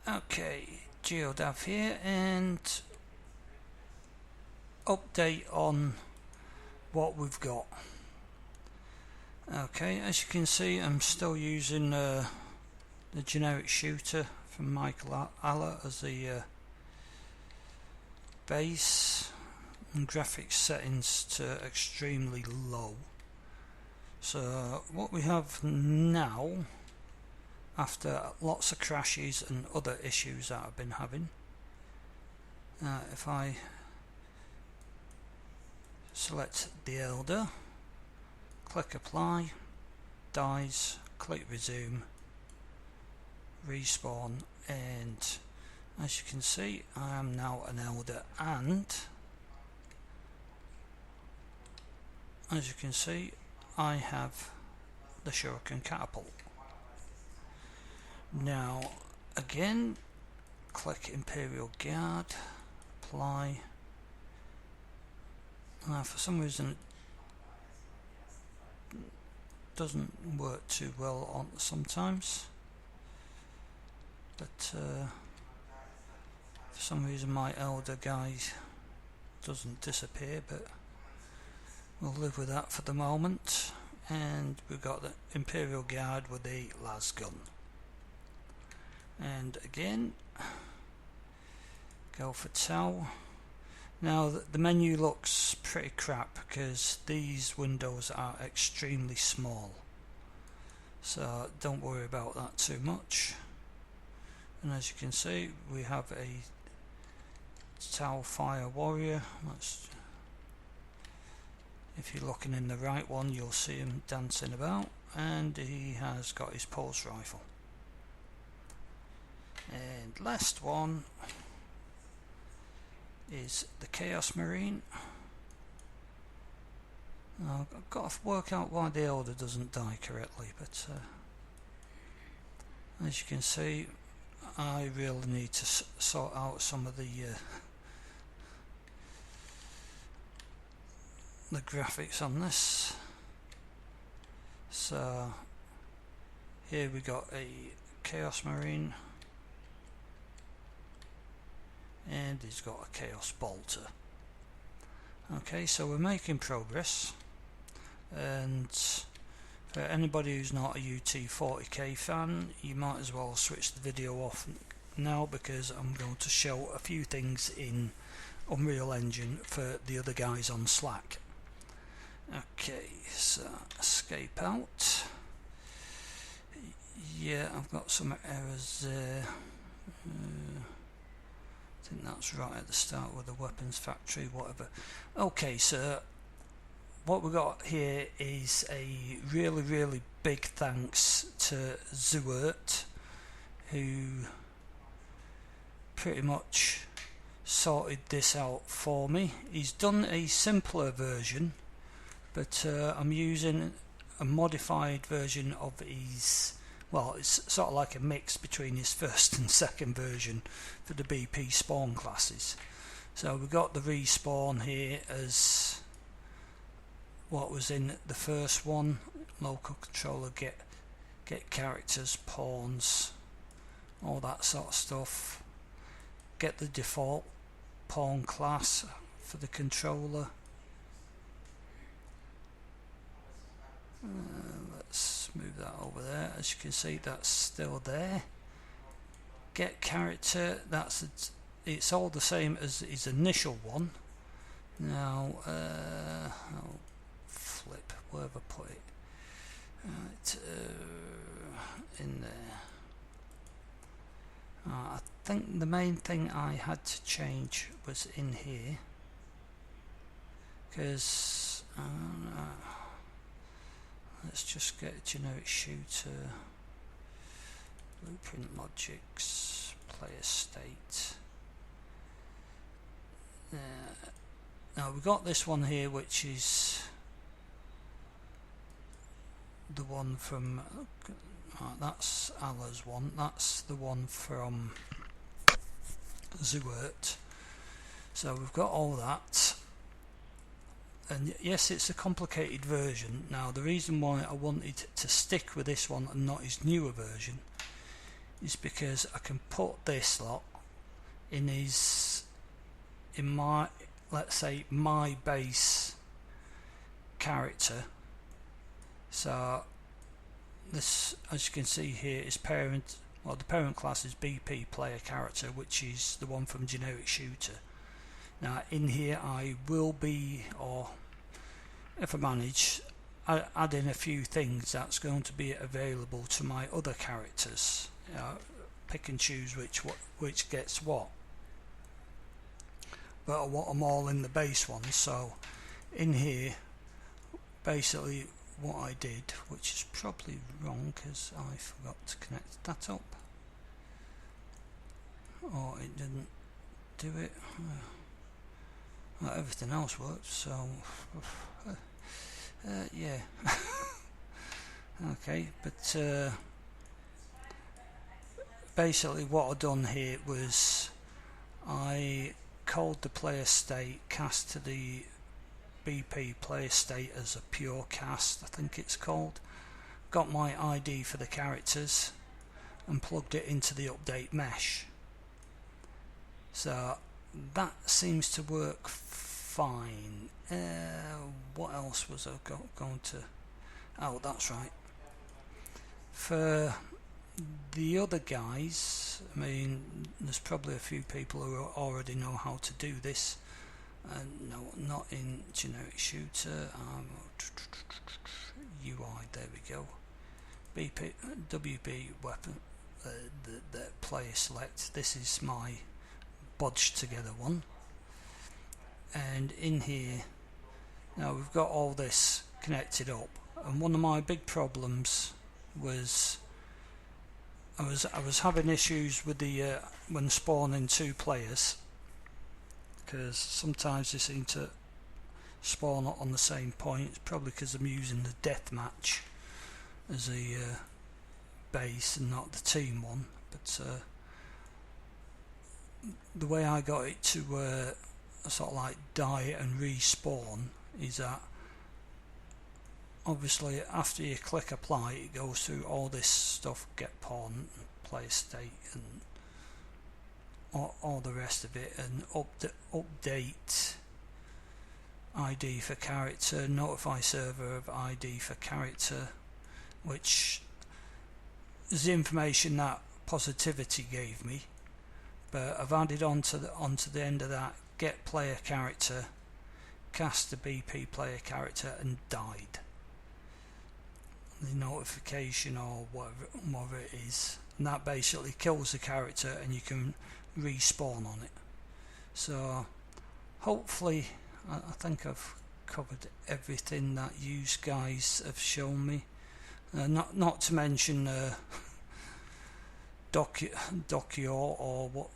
Okay, GeoDav here, and update on what we've got. Okay, as you can see, I'm still using the generic shooter from Michael Aller as the base, and graphics settings to extremely low. So what we have now, after lots of crashes and other issues that I've been having, if I select the Elder, click apply, dies, click resume, respawn, and as you can see I am now an Elder, and as you can see I have the Shuriken Catapult. Now again, click Imperial Guard, apply. For some reason it doesn't work too well on sometimes, but for some reason my Elder guy doesn't disappear, but we'll live with that for the moment. And we've got the Imperial Guard with the las gun, and again go for Tau. Now the menu looks pretty crap because these windows are extremely small, so don't worry about that too much. And as you can see we have a Tau Fire Warrior. If you're looking in the right one you'll see him dancing about, and he has got his pulse rifle. And last one is the Chaos Marine. Now, I've got to work out why the Elder doesn't die correctly, but as you can see I really need to sort out some of the graphics on this. So here we got a Chaos Marine, and he's got a Chaos Bolter. Okay, so we're making progress, and for anybody who's not a ut40k fan, you might as well switch the video off now, because I'm going to show a few things in Unreal Engine for the other guys on Slack. Okay, so escape out. Yeah, I've got some errors there. I think that's right at the start with the weapons factory, whatever. Okay, so what we got here is a really big thanks to Zuert, who pretty much sorted this out for me. He's done a simpler version, but I'm using a modified version of his, well, it's sort of like a mix between his first and second version for the BP spawn classes. So we've got the respawn here as what was in the first one. Local controller, get characters, pawns, all that sort of stuff. Get the default pawn class for the controller. Let's move that over there. As you can see that's still there. Get character, it's all the same as his initial one. Now I'll flip, where have I put it? Right, in there. I think the main thing I had to change was in here, because let's just get a generic shooter, blueprint logics, player state. Now we've got this one here, which is the one from that's Allah's one, that's the one from Zuert. So we've got all that, and yes, it's a complicated version. Now the reason why I wanted to stick with this one and not his newer version is because I can put this lot in my, let's say, my base character. So this, as you can see here, is parent. Well, the parent class is BP player character, which is the one from generic shooter. Now in here I will be, or if I manage, add in a few things that's going to be available to my other characters. Pick and choose which gets what. But I want them all in the base one. So in here, basically what I did, which is probably wrong because I forgot to connect that up, or it didn't do it. Well, everything else worked, so yeah. Okay, but basically what I've done here was I called the player state cast to the BP player state as a pure cast, I think it's called. Got my ID for the characters and plugged it into the update mesh. So that seems to work fine. What else was I going to... Oh, that's right. For the other guys, I mean, there's probably a few people who already know how to do this. No, not in generic shooter. UI, there we go. BP, WB weapon, the player select. This is my bodged together one. And in here, now we've got all this connected up. And one of my big problems was I was having issues with the when spawning two players, because sometimes they seem to spawn on the same point. It's probably because I'm using the deathmatch as a base and not the team one. But the way I got it to sort of like die and respawn is that obviously after you click apply, it goes through all this stuff, get pawn, player state, and all the rest of it, and update ID for character, notify server of ID for character, which is the information that Positivity gave me. But I've added onto the end of that, get player character, cast the BP player character, and died. The notification or whatever it is, and that basically kills the character and you can respawn on it. So hopefully I think I've covered everything that you guys have shown me. Not to mention Docio or what,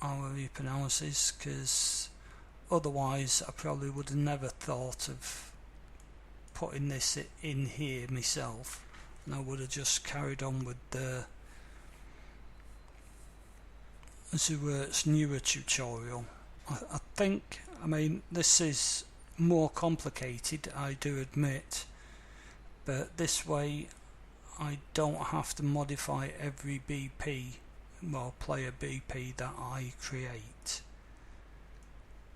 however you pronounce this, because otherwise I probably would have never thought of putting this in here myself, and I would have just carried on with the Zuert's newer tutorial. I think, I mean, this is more complicated, I do admit, but this way I don't have to modify every BP, well, player BP that I create.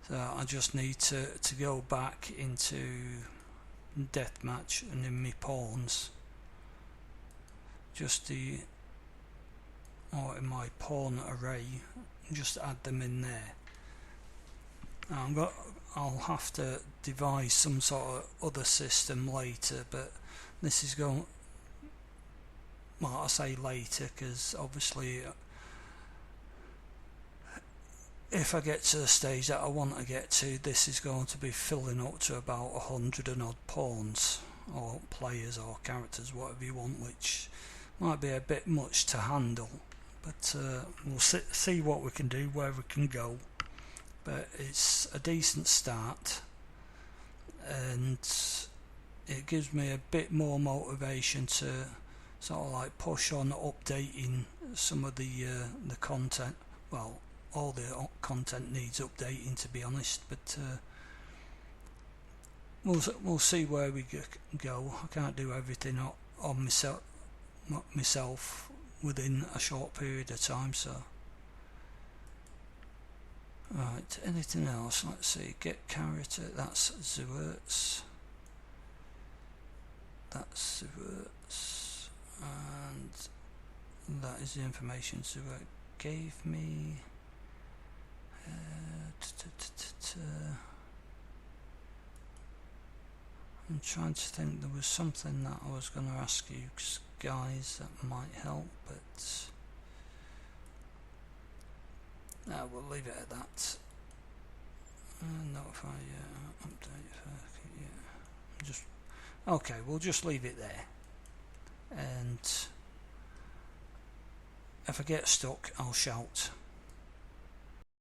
So I just need to go back into deathmatch and in my pawns, just or in my pawn array, just add them in there. I'll have to devise some sort of other system later, but this is going, well, I say later because obviously if I get to the stage that I want to get to, this is going to be filling up to about 100 and odd pawns or players or characters, whatever you want, which might be a bit much to handle, but we'll see what we can do, where we can go. But it's a decent start, and it gives me a bit more motivation to sort of like push on updating some of the content. Well, all the content needs updating, to be honest, but we'll see where we go. I can't do everything on myself within a short period of time. So right, anything else? Let's see, get character, that's Zerts, and that is the information Zert gave me. I'm trying to think, there was something that I was going to ask you guys that might help, but we'll leave it at that. Notify, update, yeah. Just okay, we'll just leave it there, and if I get stuck I'll shout.